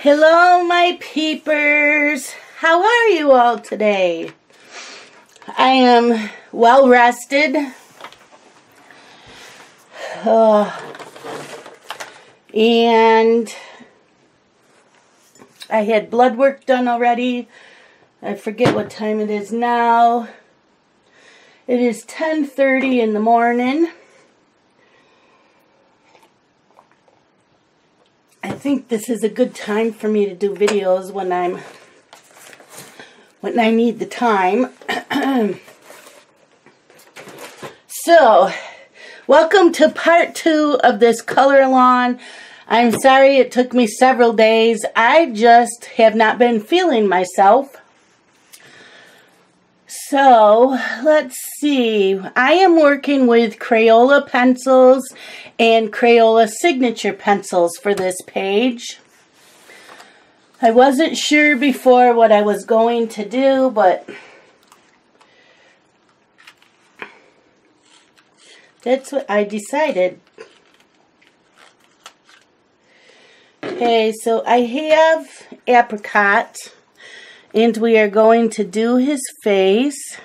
Hello, my peepers. How are you all today? I am well rested. And I had blood work done already. I forget what time it is now. It is 10:30 in the morning. I think this is a good time for me to do videos when I need the time. So, welcome to part 2 of this color along. I'm sorry it took me several days. I just have not been feeling myself. So, let's see. I am working with Crayola pencils and Crayola signature pencils for this page. I wasn't sure before what I was going to do, but that's what I decided. Okay, so I have Apricot. And we are going to do his face.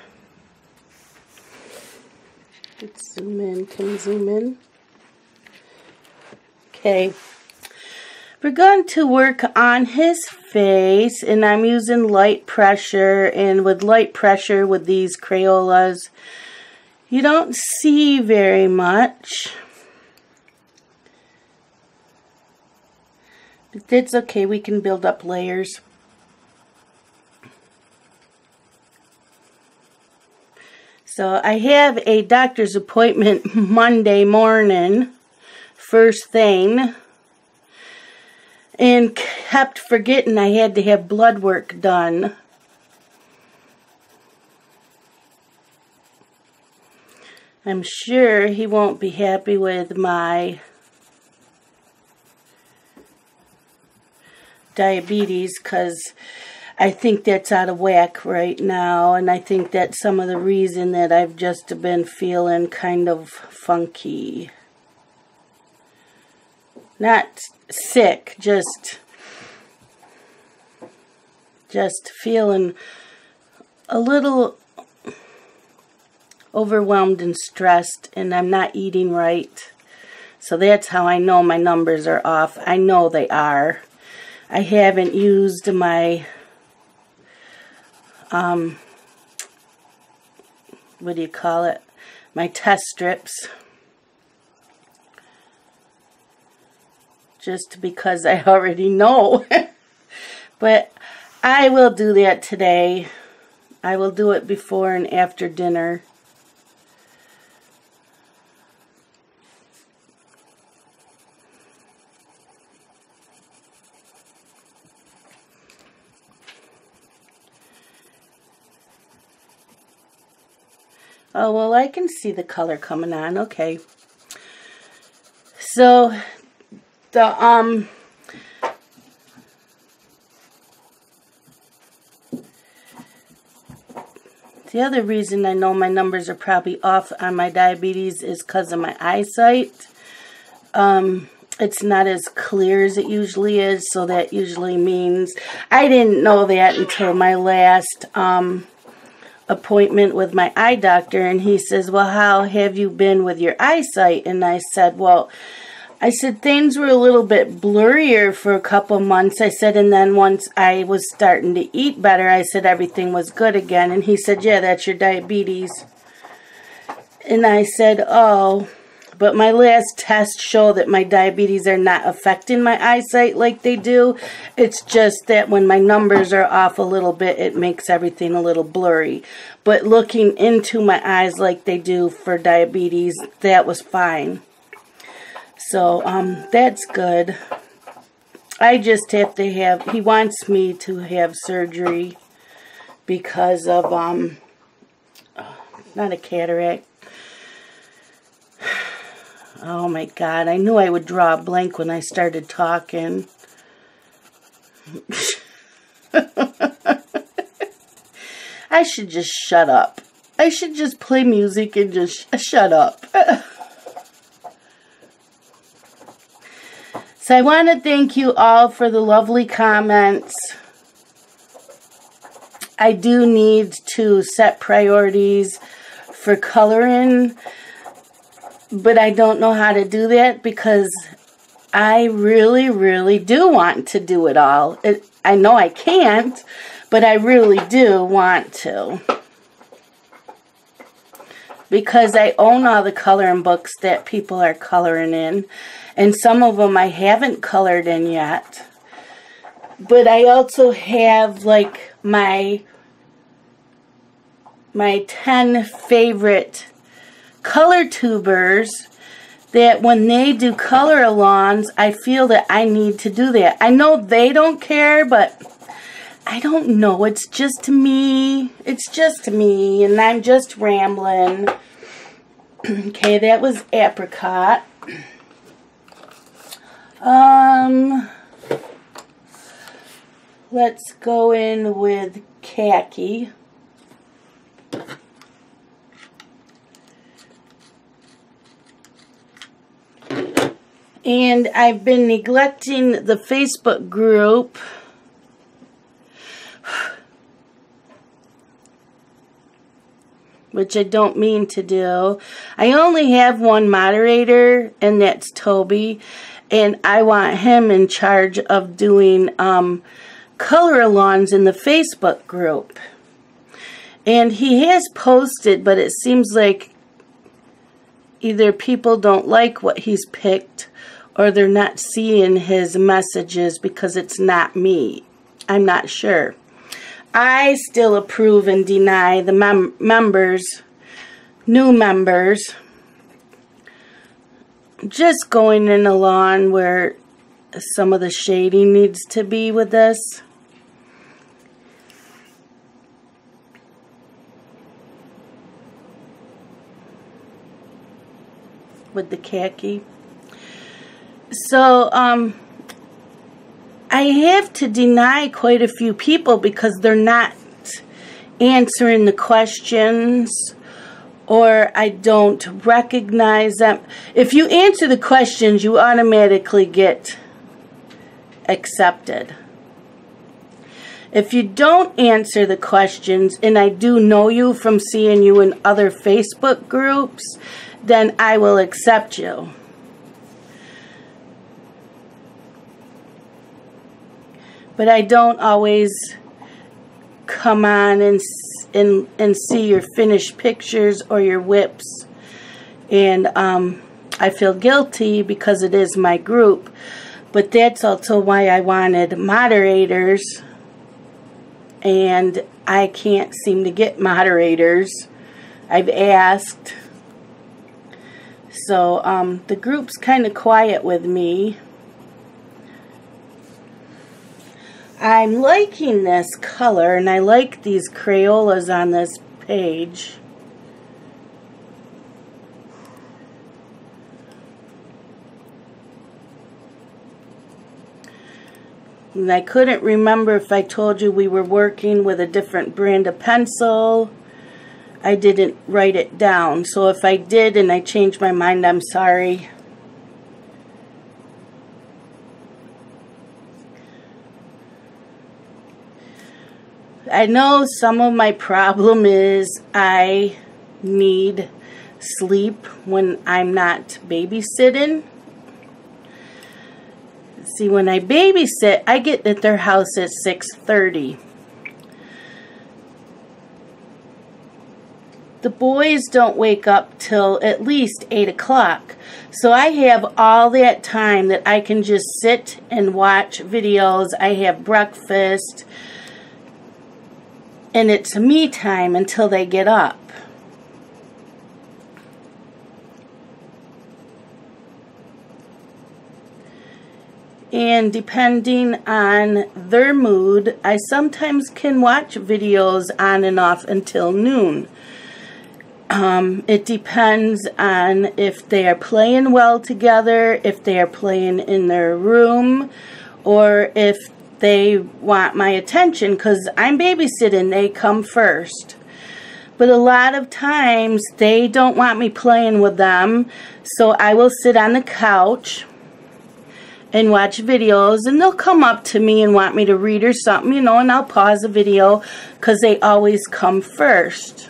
Let's zoom in. Can we zoom in? Okay. We're going to work on his face. And I'm using light pressure. And with light pressure with these Crayolas, you don't see very much. But that's okay. We can build up layers. So I have a doctor's appointment Monday morning, first thing, and kept forgetting I had to have blood work done. I'm sure he won't be happy with my diabetes because I think that's out of whack right now, and I think that's some of the reason that I've just been feeling kind of funky. Not sick, just feeling a little overwhelmed and stressed, and I'm not eating right. So that's how I know my numbers are off. I know they are. I haven't used my what do you call it? My test strips. Just because I already know. But I will do that today. I will do it before and after dinner. Oh, well, I can see the color coming on. Okay. So, the other reason I know my numbers are probably off on my diabetes is because of my eyesight. It's not as clear as it usually is, so that usually means I didn't know that until my last appointment with my eye doctor, and he says, well, how have you been with your eyesight? And I said, things were a little bit blurrier for a couple months. I said, and then once I was starting to eat better, I said everything was good again. And he said, yeah, that's your diabetes. And I said, oh, but my last test showed that my diabetes are not affecting my eyesight like they do. It's just that when my numbers are off a little bit, it makes everything a little blurry. But looking into my eyes like they do for diabetes, that was fine. So, that's good. I just have to have, he wants me to have surgery because of, not a cataract. Oh my God, I knew I would draw a blank when I started talking. I should just shut up. I should just play music and just shut up. So I want to thank you all for the lovely comments. I do need to set priorities for coloring, but I don't know how to do that because I really, really do want to do it all. I know I can't, but I really do want to. Because I own all the coloring books that people are coloring in. And some of them I haven't colored in yet. But I also have like my 10 favorite color tubers that when they do color alongs, I feel that I need to do that. I know they don't care, but I don't know. It's just me. It's just me, and I'm just rambling. Okay, that was apricot. Let's go in with khaki. And I've been neglecting the Facebook group. Which I don't mean to do. I only have one moderator, and that's Toby. And I want him in charge of doing color alongs in the Facebook group. And he has posted, but it seems like either people don't like what he's picked or they're not seeing his messages because it's not me. I'm not sure. I still approve and deny the new members, just going in along where some of the shading needs to be with this. With the khaki. So, I have to deny quite a few people because they're not answering the questions, or I don't recognize them. If you answer the questions, you automatically get accepted. If you don't answer the questions, and I do know you from seeing you in other Facebook groups, then I will accept you. But I don't always come on and see your finished pictures or your whips. And I feel guilty because it is my group. But that's also why I wanted moderators. And I can't seem to get moderators. I've asked. So the group's kind of quiet with me. I'm liking this color, and I like these Crayolas on this page. And I couldn't remember if I told you we were working with a different brand of pencil. I didn't write it down, so if I did and I changed my mind, I'm sorry. I know some of my problem is I need sleep when I'm not babysitting. See, when I babysit, I get at their house at 6:30. The boys don't wake up till at least 8 o'clock. So I have all that time that I can just sit and watch videos. I have breakfast. And it's me time until they get up. And depending on their mood, I sometimes can watch videos on and off until noon. It depends on if they are playing well together, if they are playing in their room, or if they want my attention, because I'm babysitting, they come first. But a lot of times they don't want me playing with them, so I will sit on the couch and watch videos, and they'll come up to me and want me to read or something, you know, and I'll pause the video because they always come first.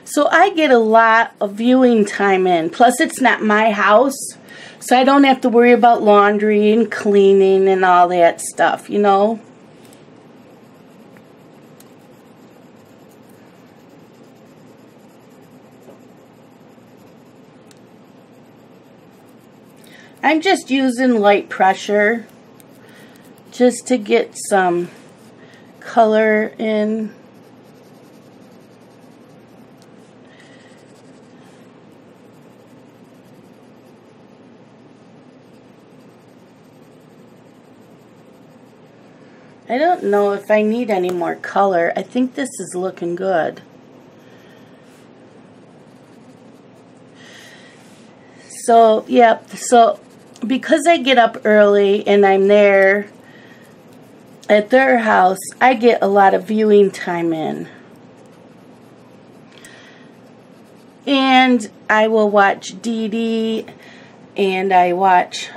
So I get a lot of viewing time in. Plus, it's not my house, so I don't have to worry about laundry and cleaning and all that stuff, you know. I'm just using light pressure just to get some color in. I don't know if I need any more color. I think this is looking good. So, yep, so because I get up early and I'm there at their house, I get a lot of viewing time in. And I will watch Dee Dee, and I watch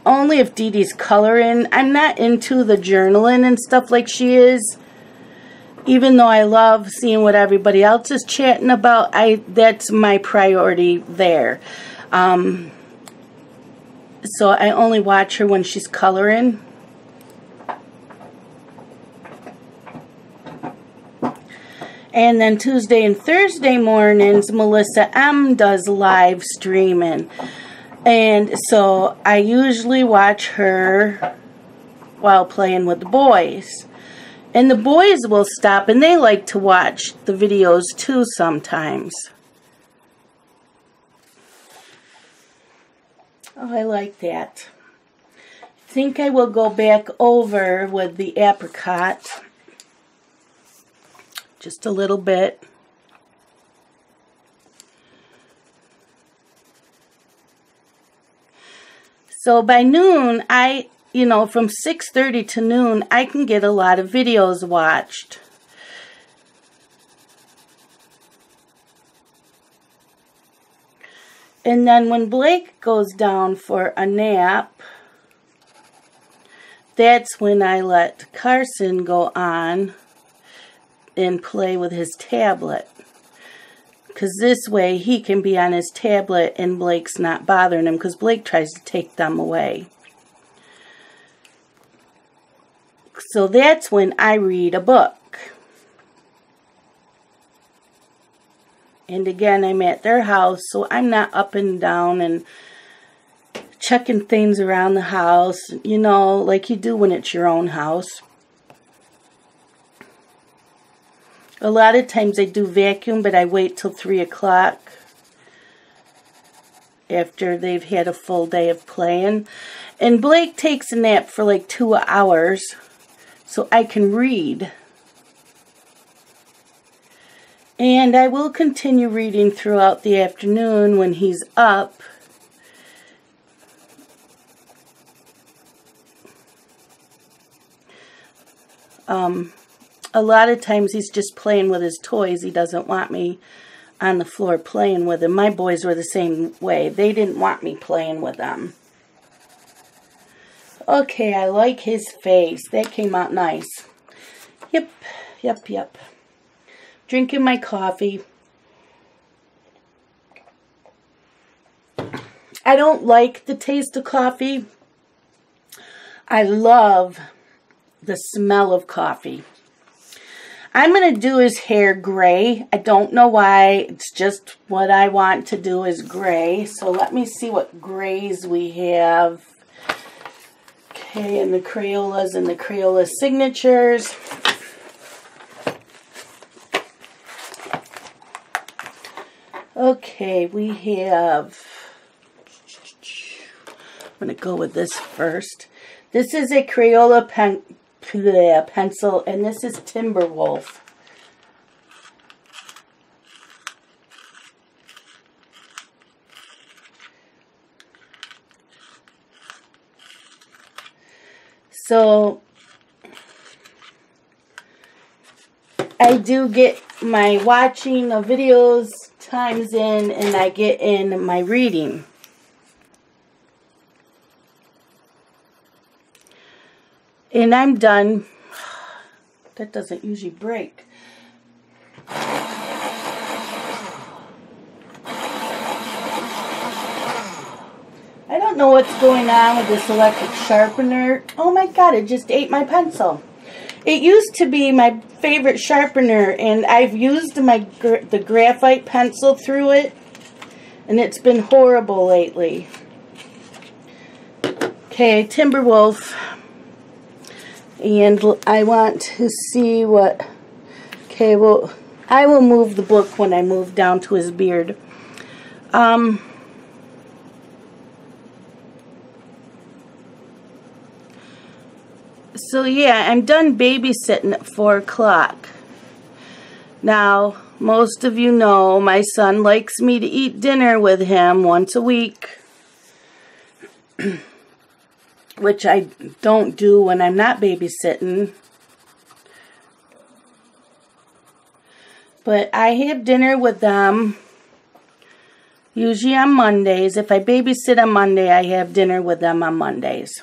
only if Dee Dee's coloring. I'm not into the journaling and stuff like she is. Even though I love seeing what everybody else is chatting about, that's my priority there. So I only watch her when she's coloring. And then Tuesday and Thursday mornings, Melissa M does live streaming. And so I usually watch her while playing with the boys. And the boys will stop, and they like to watch the videos too sometimes. Oh, I like that. I think I will go back over with the apricot. Just a little bit. So by noon, from 6:30 to noon, I can get a lot of videos watched. And then when Blake goes down for a nap, that's when I let Carson go on and play with his tablet. Because this way he can be on his tablet and Blake's not bothering him, because Blake tries to take them away. So that's when I read a book. And again, I'm at their house, so I'm not up and down and checking things around the house, you know, like you do when it's your own house. A lot of times I do vacuum, but I wait till 3 o'clock after they've had a full day of playing. And Blake takes a nap for like 2 hours, so I can read. And I will continue reading throughout the afternoon when he's up. A lot of times he's just playing with his toys. He doesn't want me on the floor playing with him. My boys were the same way. They didn't want me playing with them. Okay, I like his face. That came out nice. Yep. Drinking my coffee. I don't like the taste of coffee. I love the smell of coffee. I'm going to do his hair gray. I don't know why. It's just what I want to do is gray. So let me see what grays we have. Okay, and the Crayolas and the Crayola signatures. Okay, we have... I'm going to go with this first. This is a Crayola pencil, and this is Timberwolf. So I do get my watching of videos times in, and I get in my reading. And I'm done. That doesn't usually break. I don't know what's going on with this electric sharpener. Oh my God, it just ate my pencil. It used to be my favorite sharpener, and I've used the graphite pencil through it, and it's been horrible lately. Okay, Timberwolf. And I want to see what... Okay, well, I will move the book when I move down to his beard. So yeah, I'm done babysitting at 4 o'clock. Now, most of you know my son likes me to eat dinner with him once a week. Which I don't do when I'm not babysitting. But I have dinner with them usually on Mondays. If I babysit on Monday, I have dinner with them on Mondays.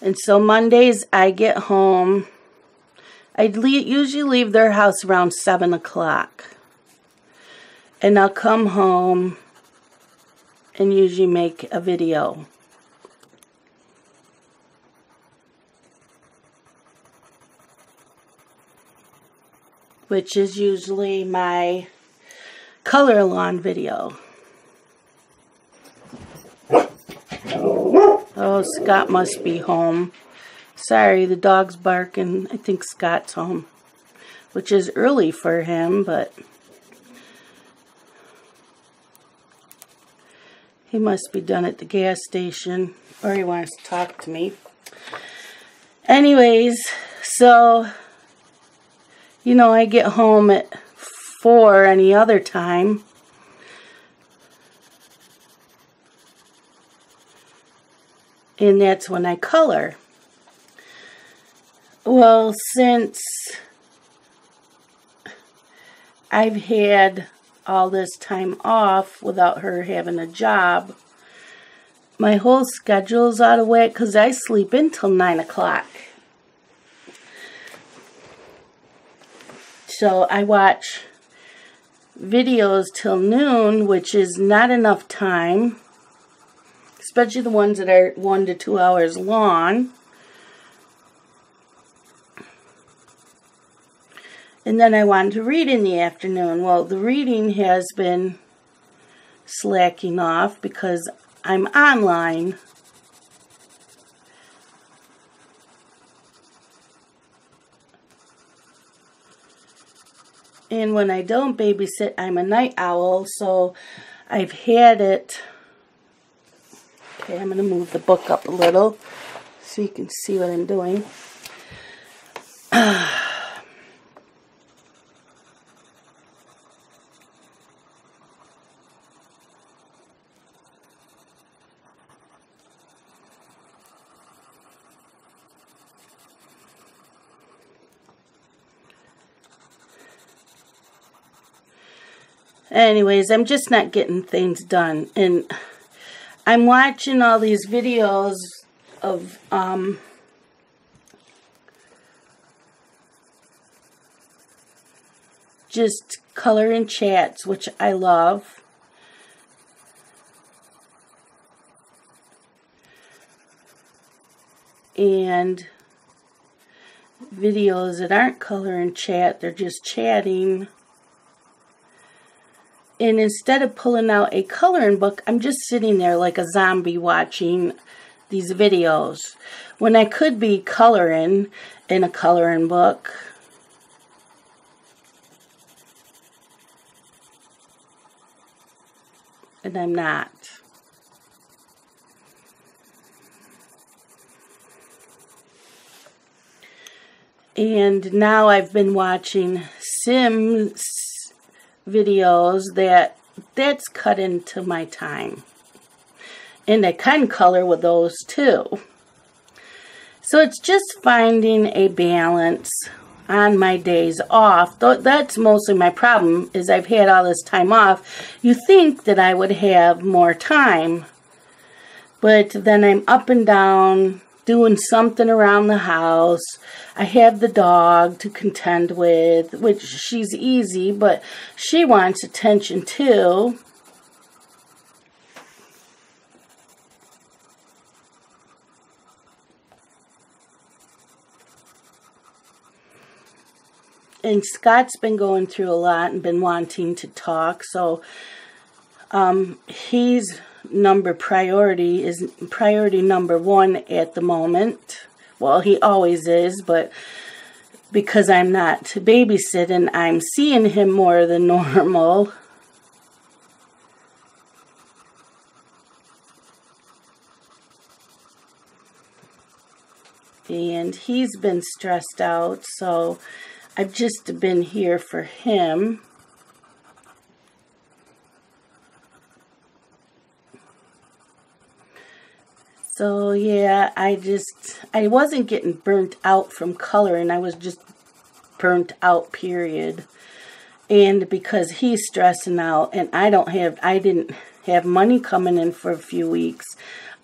And so Mondays I get home. I usually leave their house around 7 o'clock. And I'll come home and usually make a video. Which is usually my color lawn video. Oh, Scott must be home. Sorry, the dog's barking. I think Scott's home. Which is early for him, but... he must be done at the gas station. Or he wants to talk to me. Anyways, so... you know, I get home at 4 any other time. And that's when I color. Well, since I've had all this time off without her having a job, my whole schedule's out of whack because I sleep until 9 o'clock. So I watch videos till noon, which is not enough time. Especially the ones that are 1 to 2 hours long. And then I wanted to read in the afternoon. Well, the reading has been slacking off because I'm online. And when I don't babysit, I'm a night owl, so I've had it... Okay, I'm going to move the book up a little so you can see what I'm doing. Anyways, I'm just not getting things done. And I'm watching all these videos of just color and chats, which I love. And videos that aren't color and chat, they're just chatting. And instead of pulling out a coloring book, I'm just sitting there like a zombie watching these videos. When I could be coloring in a coloring book. And I'm not. And now I've been watching Sims videos that's cut into my time. And I can color with those too. So it's just finding a balance on my days off. That's mostly my problem, is I've had all this time off. You think that I would have more time, but then I'm up and down doing something around the house. I have the dog to contend with, which she's easy, but she wants attention too. And Scott's been going through a lot and been wanting to talk, so he's priority number one at the moment. Well, he always is, but because I'm not babysitting, I'm seeing him more than normal. And he's been stressed out, so I've just been here for him. So yeah, I wasn't getting burnt out from coloring. I was just burnt out, period. And because he's stressing out and I didn't have money coming in for a few weeks,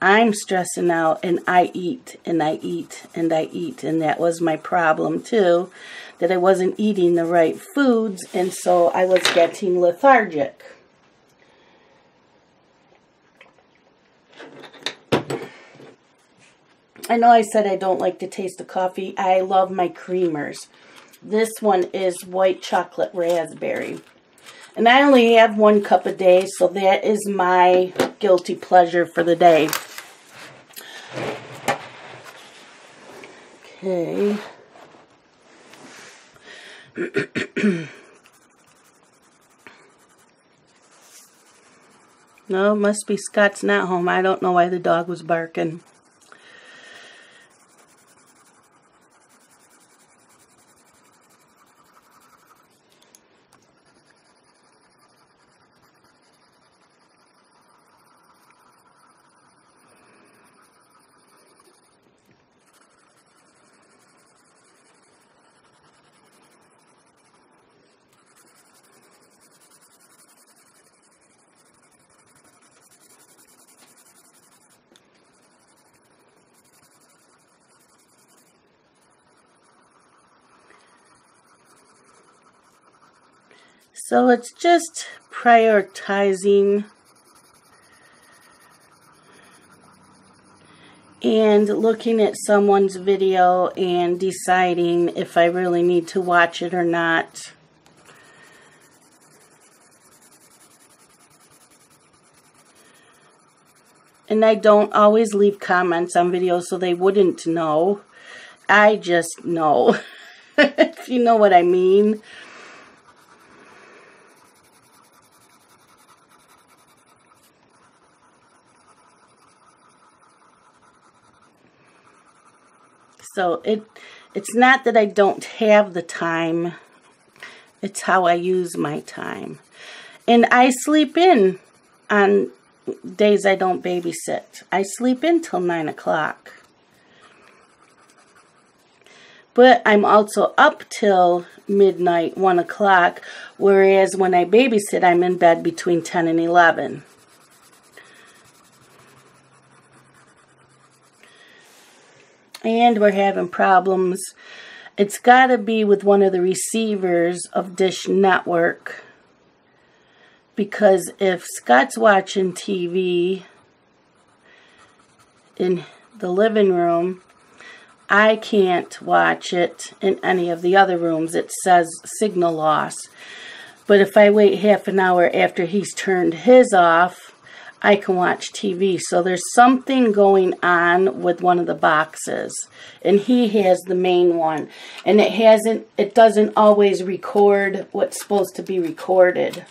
I'm stressing out and I eat and I eat and I eat. And that was my problem too, that I wasn't eating the right foods, and so I was getting lethargic. I know I said I don't like the taste of coffee. I love my creamers. This one is white chocolate raspberry. And I only have 1 cup a day, so that is my guilty pleasure for the day. Okay. No, it must be Scott's not home. I don't know why the dog was barking. So it's just prioritizing and looking at someone's video and deciding if I really need to watch it or not. And I don't always leave comments on videos so they wouldn't know. I just know, if you know what I mean. So it's not that I don't have the time, it's how I use my time. And I sleep in on days I don't babysit. I sleep in till 9 o'clock. But I'm also up till midnight, 1 o'clock, whereas when I babysit, I'm in bed between 10 and 11. And we're having problems. It's got to be with one of the receivers of Dish Network. Because if Scott's watching TV in the living room, I can't watch it in any of the other rooms. It says signal loss. But if I wait half an hour after he's turned his off, I can watch TV. So there's something going on with one of the boxes. And he has the main one. And it doesn't always record what's supposed to be recorded.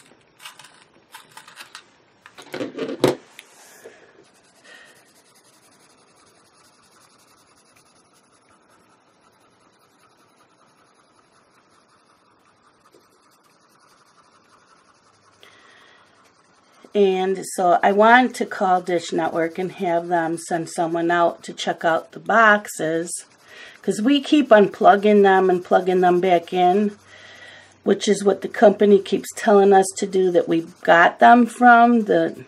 And so I wanted to call Dish Network and have them send someone out to check out the boxes, because we keep unplugging them and plugging them back in, which is what the company keeps telling us to do, that we got them from, the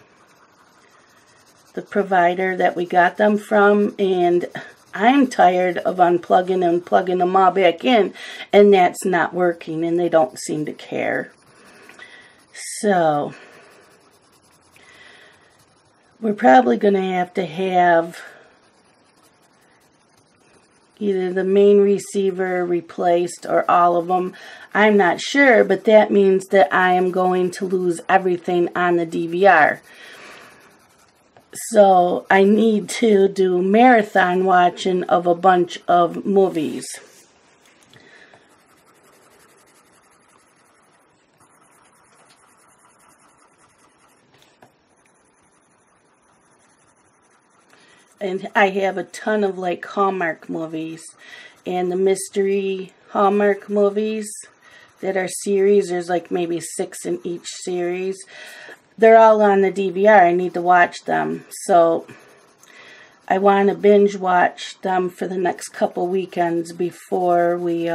provider that we got them from. And I'm tired of unplugging and plugging them all back in, and that's not working, and they don't seem to care. So we're probably going to have either the main receiver replaced or all of them. I'm not sure, but that means that I am going to lose everything on the DVR. So I need to do marathon watching of a bunch of movies. And I have a ton of like Hallmark movies and the mystery Hallmark movies that are series. There's like maybe 6 in each series. They're all on the DVR. I need to watch them. So I want to binge watch them for the next couple weekends before we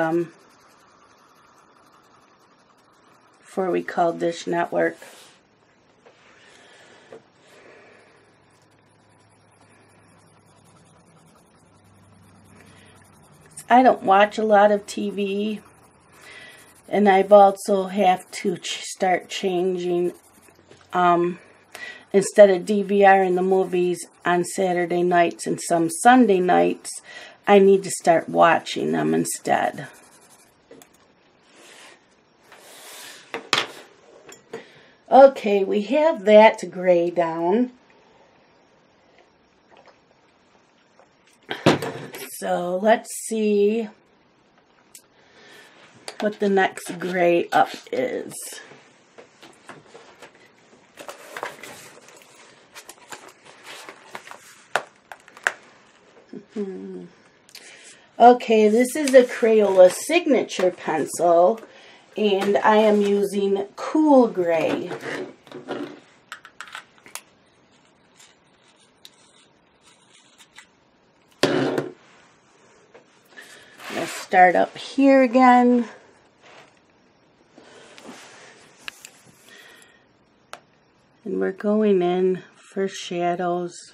call Dish Network. I don't watch a lot of TV, and I've also have to start changing, instead of DVRing the movies on Saturday nights and some Sunday nights, I need to start watching them instead. Okay, we have that gray down. So let's see what the next gray up is. Okay, this is a Crayola signature pencil, and I am using Cool Gray. Let's start up here again. And we're going in for shadows.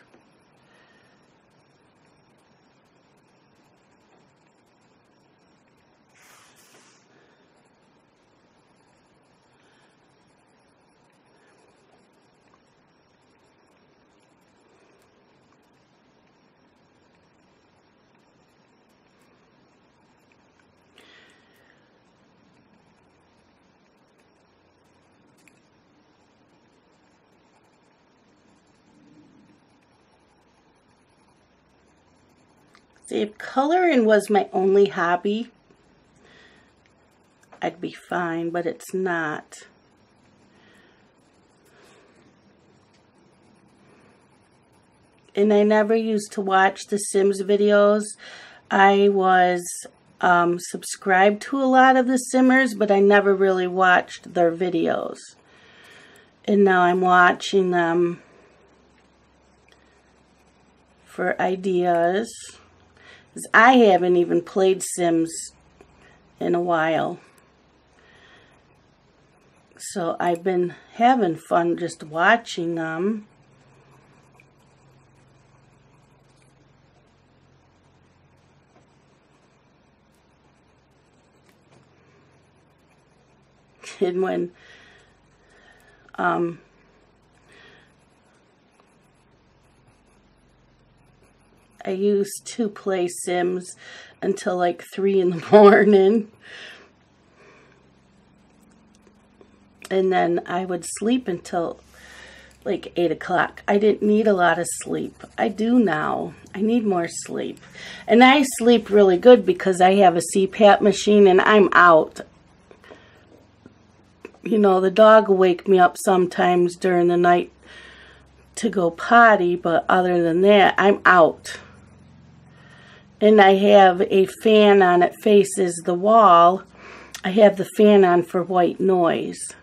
See, if coloring was my only hobby, I'd be fine, but it's not. And I never used to watch the Sims videos. I was subscribed to a lot of the Simmers, but I never really watched their videos. And now I'm watching them for ideas. I haven't even played Sims in a while. So I've been having fun just watching them. And when I used to play Sims until like 3 in the morning. And then I would sleep until like 8 o'clock. I didn't need a lot of sleep. I do now. I need more sleep. And I sleep really good because I have a CPAP machine and I'm out. You know, the dog will wake me up sometimes during the night to go potty, but other than that, I'm out. And I have a fan on, it faces the wall. I have the fan on for white noise.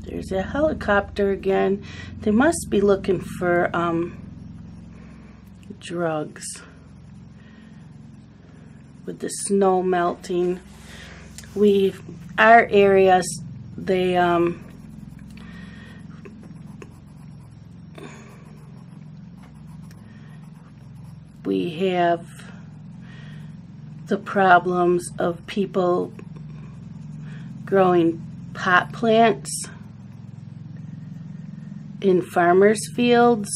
There's a helicopter again. They must be looking for drugs with the snow melting. Our areas, they we have the problems of people growing pot plants in farmers' fields,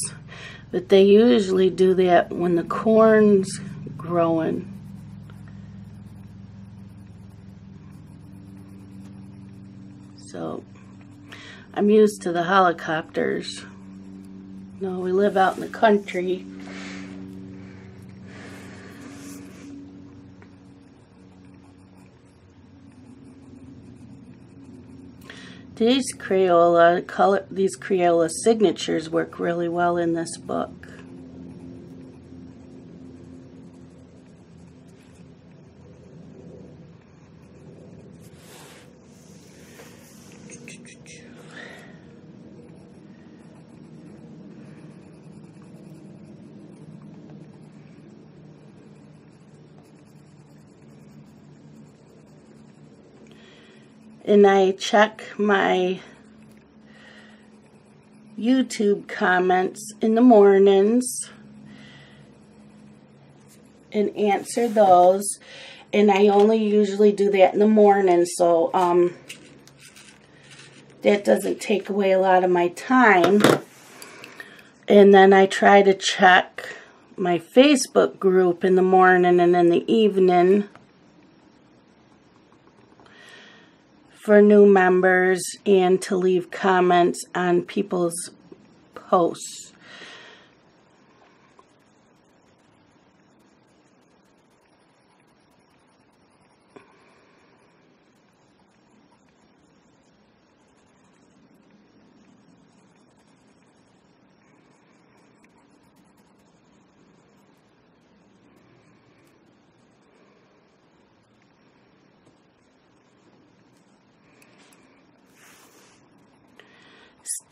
but they usually do that when the corn's growing. So I'm used to the helicopters. No, we live out in the country. These Crayola signatures work really well in this book. And I check my YouTube comments in the mornings and answer those. And I only usually do that in the morning, so that doesn't take away a lot of my time. And then I try to check my Facebook group in the morning and in the evening for new members and to leave comments on people's posts.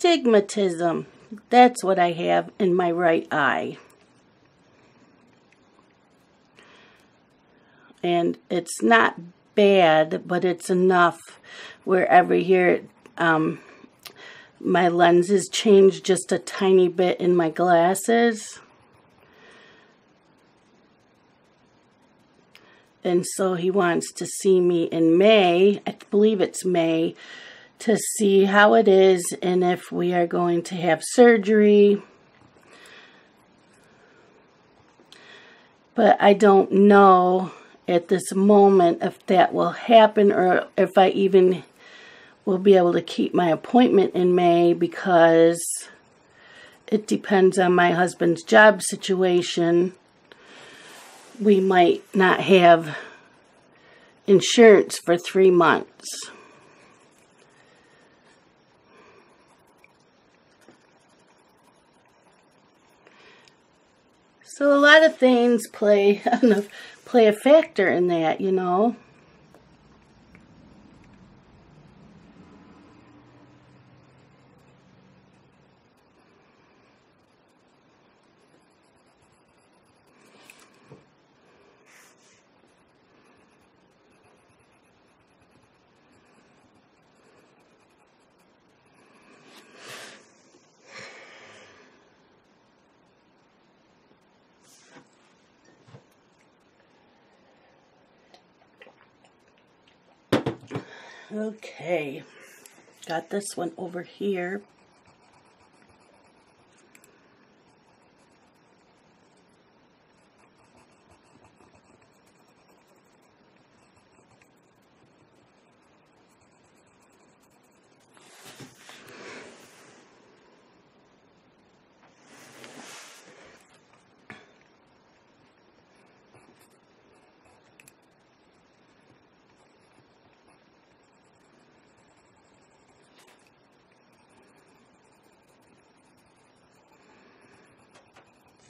Stigmatism. That's what I have in my right eye. And it's not bad, but it's enough where every year my lenses change just a tiny bit in my glasses. And so he wants to see me in May, I believe it's May, to see how it is and if we are going to have surgery. But I don't know at this moment if that will happen or if I even will be able to keep my appointment in May, because it depends on my husband's job situation. We might not have insurance for 3 months. So a lot of things play a factor in that, you know. Okay, got this one over here.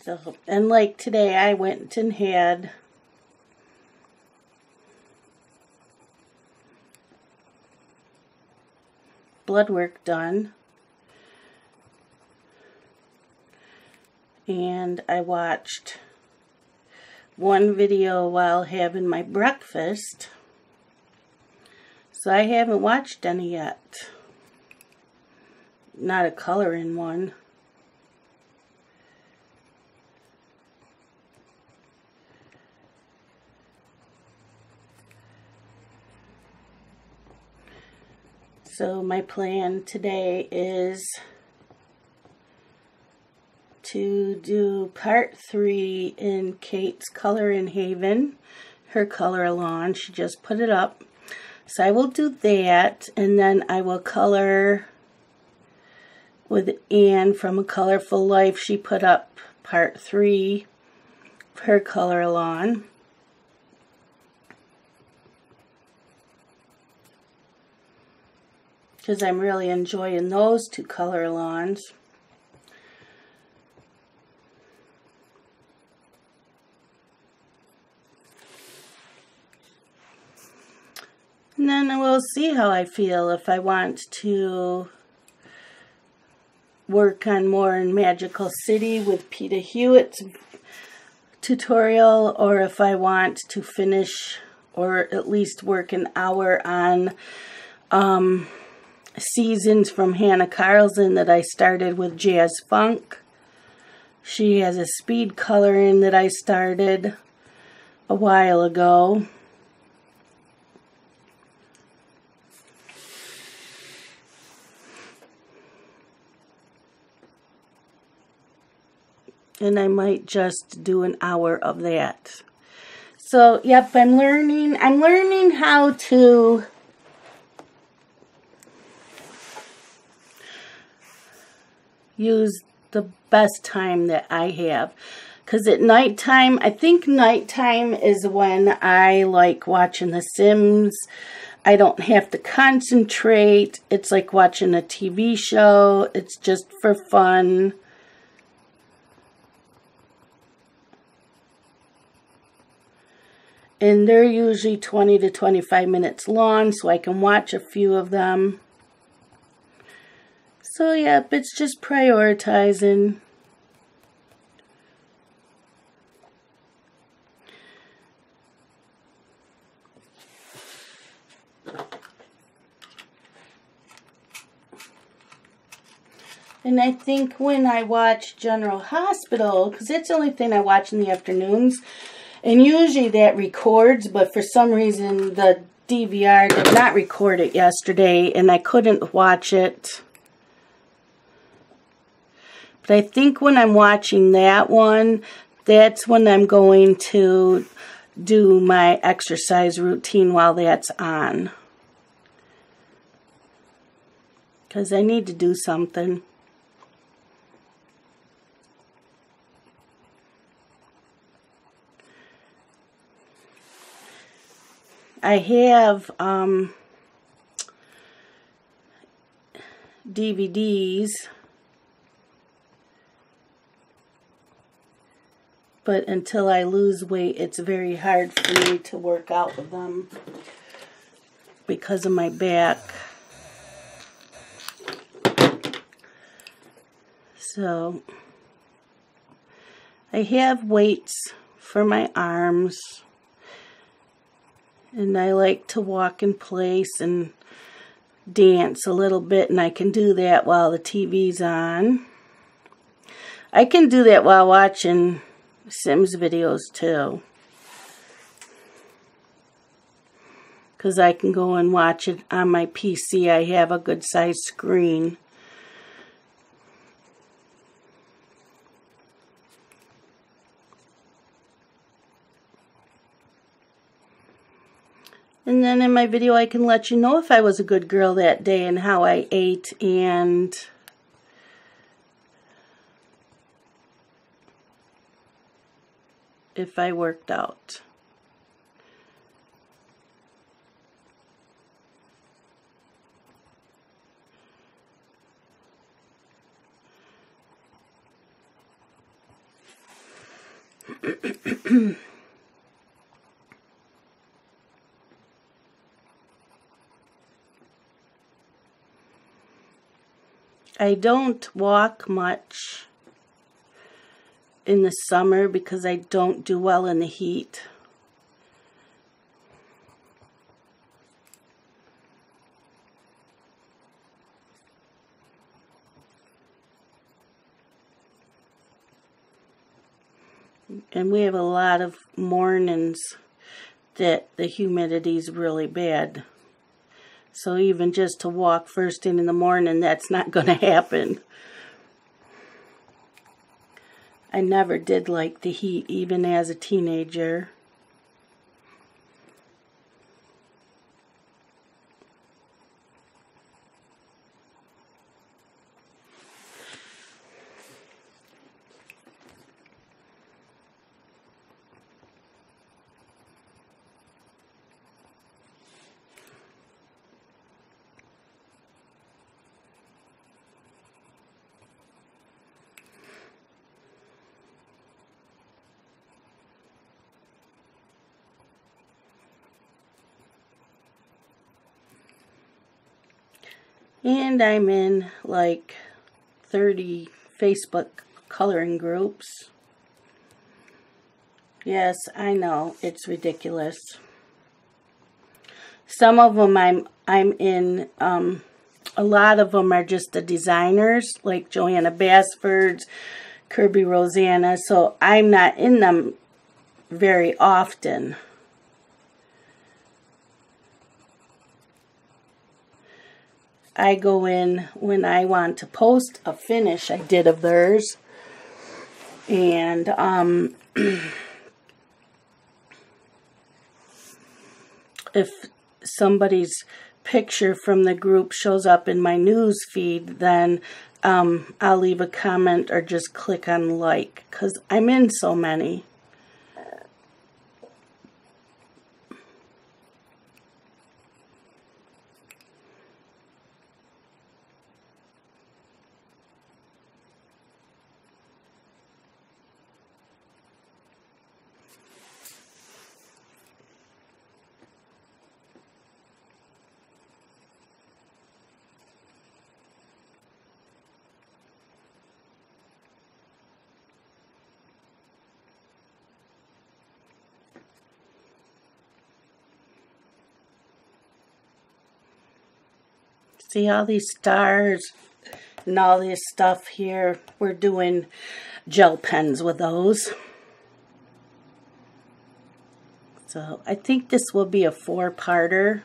So, and like today, I went and had blood work done. And I watched one video while having my breakfast. So I haven't watched any yet. Not a coloring one. So my plan today is to do part 3 in Kate's Color in Haven, her color along. She just put it up. So I will do that, and then I will color with Anne from A Colorful Life. She put up part 3 of her color along. Because I'm really enjoying those 2 color alongs. And then we'll see how I feel, if I want to work on more in Magical City with Peter Hewitt's tutorial, or if I want to finish or at least work an hour on Seasons from Hannah Carlson that I started with Jazz Funk. She has a speed coloring that I started a while ago. And I might just do an hour of that. So, yep, I'm learning how to use the best time that I have. Because at nighttime, I think nighttime is when I like watching The Sims. I don't have to concentrate. It's like watching a TV show. It's just for fun. And they're usually 20 to 25 minutes long, so I can watch a few of them. So, yep, it's just prioritizing. And I think when I watch General Hospital, because that's the only thing I watch in the afternoons, and usually that records, but for some reason the DVR did not record it yesterday, and I couldn't watch it. But I think when I'm watching that one, that's when I'm going to do my exercise routine while that's on. Because I need to do something. I have DVDs, but until I lose weight, it's very hard for me to work out with them because of my back. So I have weights for my arms. And I like to walk in place and dance a little bit, and I can do that while the TV's on. I can do that while watching Sims videos too. Because I can go and watch it on my PC. I have a good sized screen. And then in my video I can let you know if I was a good girl that day and how I ate and if I worked out. I don't walk much in the summer because I don't do well in the heat. And we have a lot of mornings that the humidity is really bad. So even just to walk first thing in the morning, that's not going to happen. I never did like the heat, even as a teenager. And I'm in like 30 Facebook coloring groups. Yes, I know, it's ridiculous. Some of them I'm in, a lot of them are just the designers, like Joanna Basford's, Kirby Rosanna, so I'm not in them very often. I go in when I want to post a finish I did of theirs. And if somebody's picture from the group shows up in my news feed, then I'll leave a comment or just click on like, because I'm in so many. See all these stars and all this stuff here? We're doing gel pens with those. So I think this will be a 4-parter.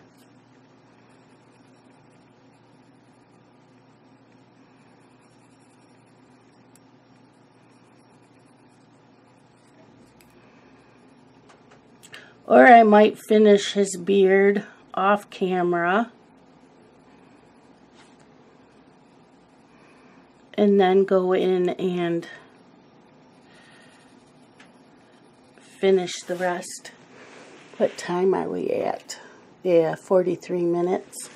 Or I might finish his beard off camera. And then go in and finish the rest. What time are we at? Yeah, 43 minutes.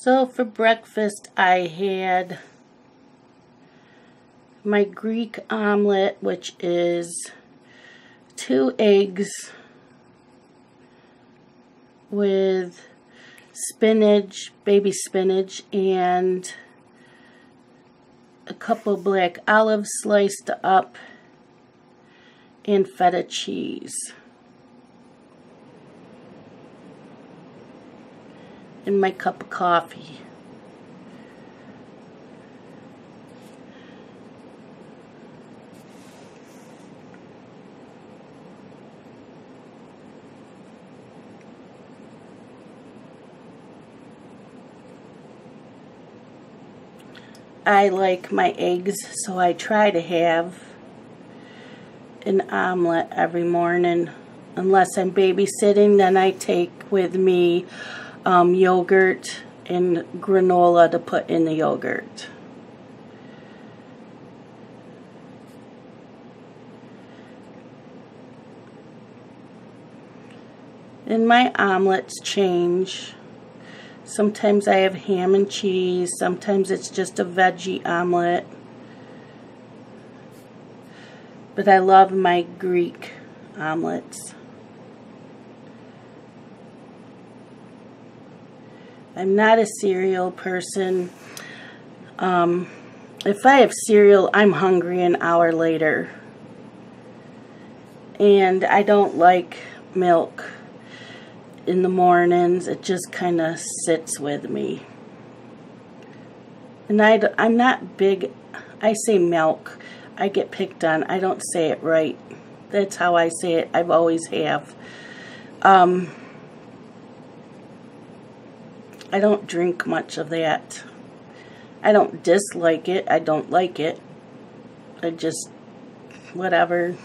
So for breakfast, I had my Greek omelet, which is 2 eggs with spinach, baby spinach, and a couple black olives sliced up, and feta cheese. And my cup of coffee. I like my eggs, so I try to have an omelet every morning. Unless I'm babysitting, then I take with me yogurt and granola to put in the yogurt. And my omelets change. Sometimes I have ham and cheese. Sometimes it's just a veggie omelet. But I love my Greek omelets. I'm not a cereal person. If I have cereal, I'm hungry an hour later. And I don't like milk in the mornings. It just kind of sits with me. And I'm not big. I say milk. I get picked on. I don't say it right. That's how I say it. I've always have. I don't drink much of that. I don't dislike it. I don't like it. I just, whatever.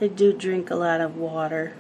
I do drink a lot of water.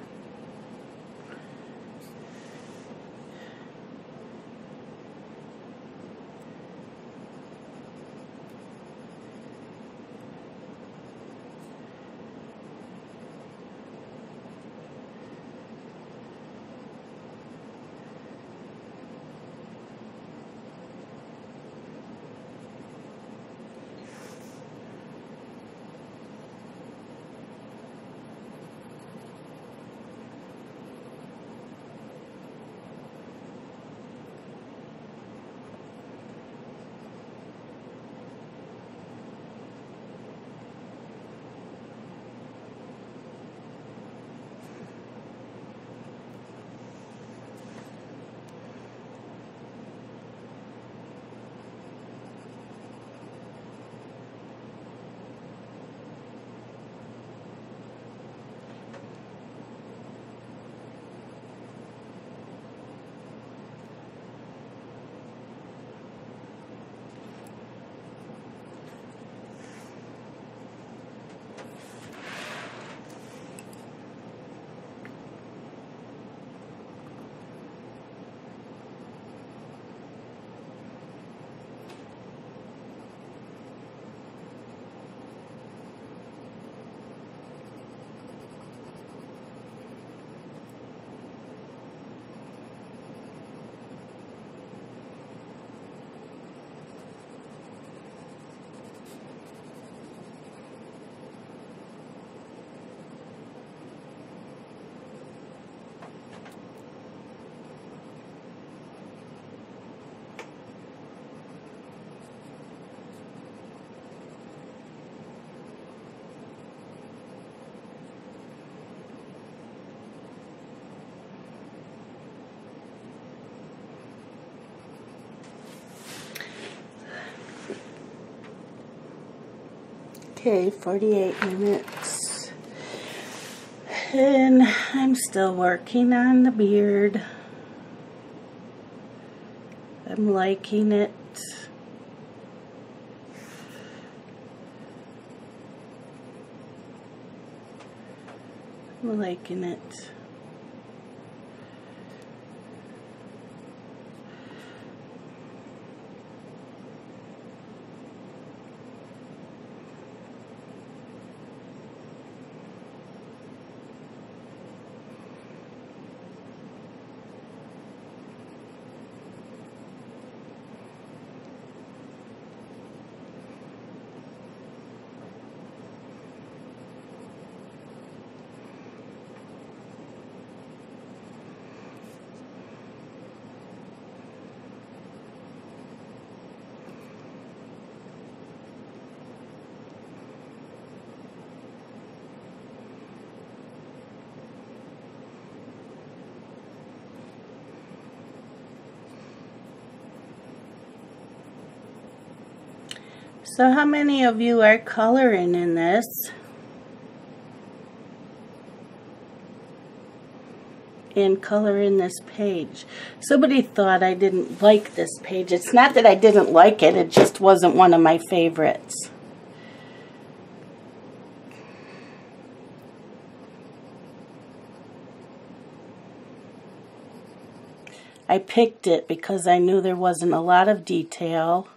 Okay, 48 minutes. And I'm still working on the beard. I'm liking it. I'm liking it. So how many of you are coloring in this? And coloring this page. Somebody thought I didn't like this page. It's not that I didn't like it, it just wasn't one of my favorites. I picked it because I knew there wasn't a lot of detail,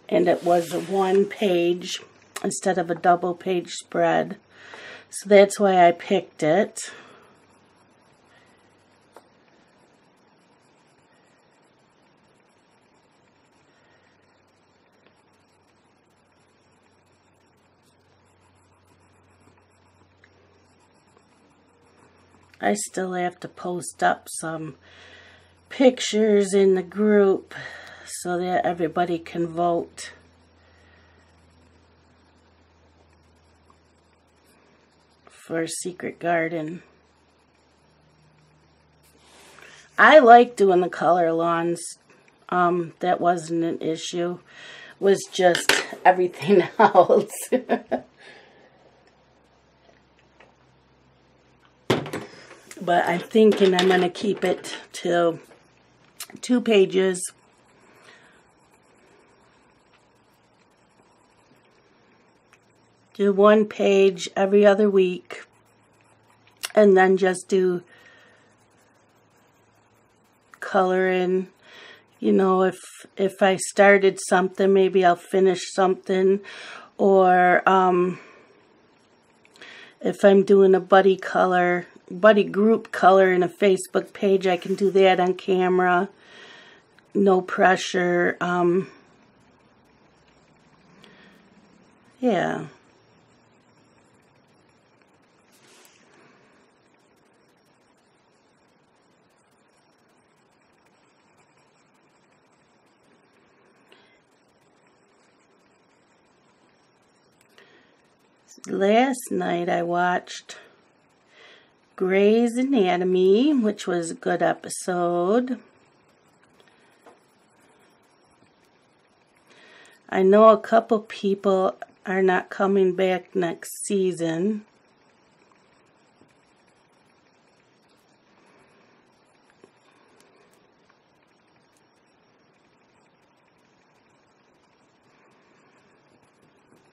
and it was a 1 page instead of a double page spread. So that's why I picked it. I still have to post up some pictures in the group so that everybody can vote. For Secret Garden. I like doing the color lawns. That wasn't an issue. It was just everything else. But I'm thinking I'm going to keep it to 2 pages. Do 1 page every other week. And then just do coloring. You know, if I started something, maybe I'll finish something. Or if I'm doing a buddy group color in a Facebook page, I can do that on camera. No pressure. Yeah. Last night I watched Grey's Anatomy, which was a good episode. I know a couple people are not coming back next season.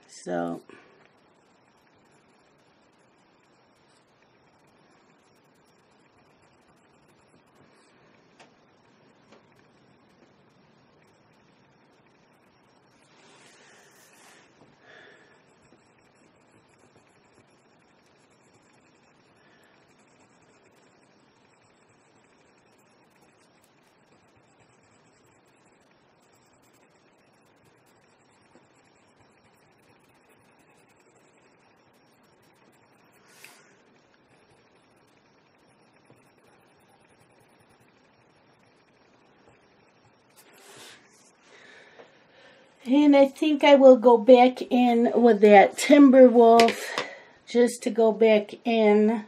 So and I think I will go back in with that Timberwolf, just to go back in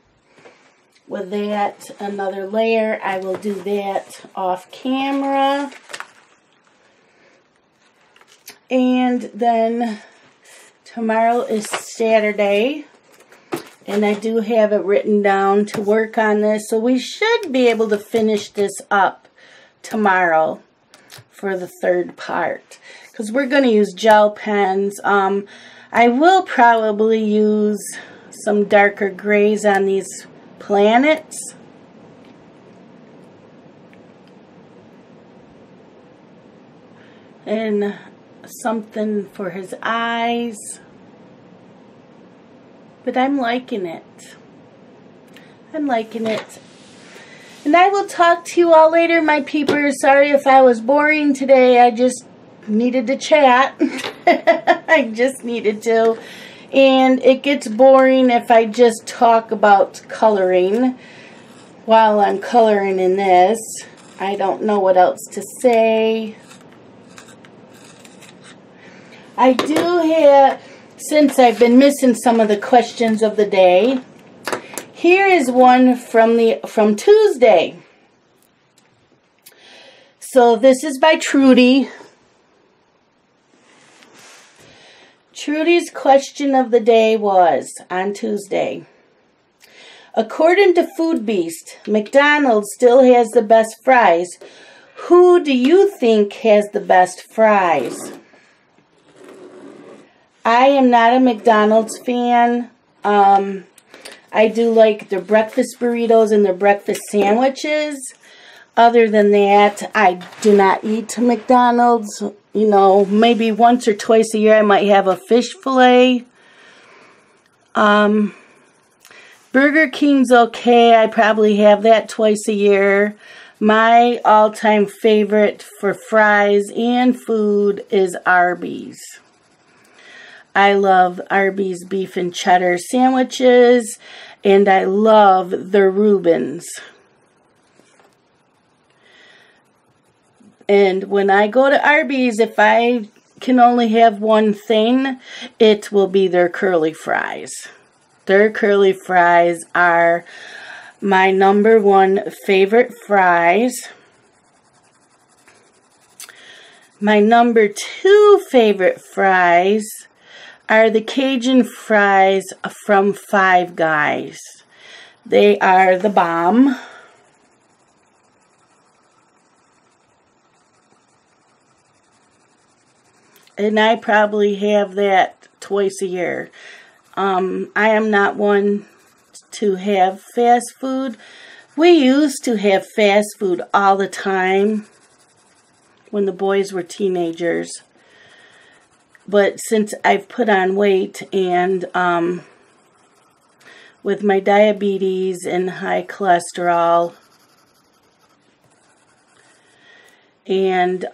with that, another layer. I will do that off camera. And then tomorrow is Saturday, and I do have it written down to work on this. So we should be able to finish this up tomorrow for the 3rd part. Because we're going to use gel pens. I will probably use some darker grays on these planets. And something for his eyes. But I'm liking it. I'm liking it. And I will talk to you all later, my peepers. Sorry if I was boring today. I just needed to chat. I just needed to. And it gets boring if I just talk about coloring while I'm coloring in this. I don't know what else to say. I do have, since I've been missing some of the questions of the day, here is one from Tuesday. So this is by Trudy. Trudy's question of the day was on Tuesday. According to Food Beast, McDonald's still has the best fries. Who do you think has the best fries? I am not a McDonald's fan. I do like their breakfast burritos and their breakfast sandwiches. Other than that, I do not eat McDonald's. You know, maybe once or twice a year I might have a fish fillet. Burger King's okay. I probably have that twice a year. My all-time favorite for fries and food is Arby's. I love Arby's beef and cheddar sandwiches, and I love the Reubens. And when I go to Arby's, if I can only have one thing, it will be their curly fries. Their curly fries are my #1 favorite fries. My #2 favorite fries are the Cajun fries from Five Guys. They are the bomb. And I probably have that twice a year. I am not one to have fast food. We used to have fast food all the time when the boys were teenagers. But since I've put on weight and with my diabetes and high cholesterol and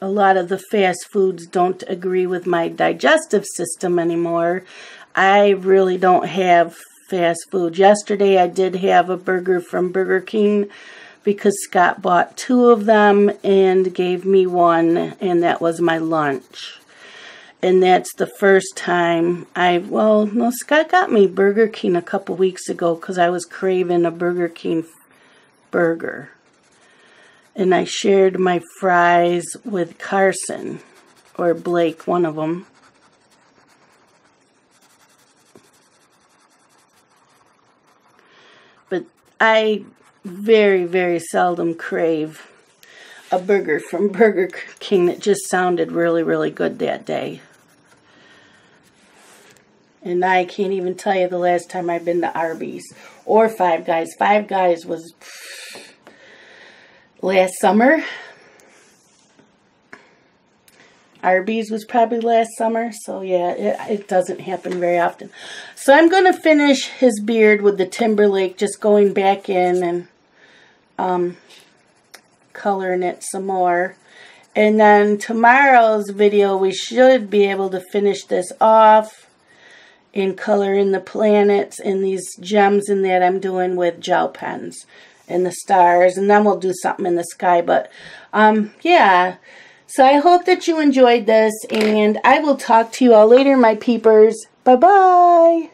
a lot of the fast foods don't agree with my digestive system anymore, I really don't have fast food. Yesterday I did have a burger from Burger King because Scott bought 2 of them and gave me 1, and that was my lunch. And that's the first time Scott got me Burger King a couple weeks ago because I was craving a Burger King burger. And I shared my fries with Carson, or Blake, one of them. But I very, very seldom crave a burger from Burger King that just sounded really, really good that day. And I can't even tell you the last time I've been to Arby's or Five Guys. Five Guys was last summer. Arby's was probably last summer. So yeah, it doesn't happen very often. So I'm going to finish his beard with the Timberlake, just going back in and coloring it some more. And then tomorrow's video, we should be able to finish this off and color in the planets and these gems in that I'm doing with gel pens and the stars, and then we'll do something in the sky. But yeah, so I hope that you enjoyed this, and I will talk to you all later, my peepers. Bye bye.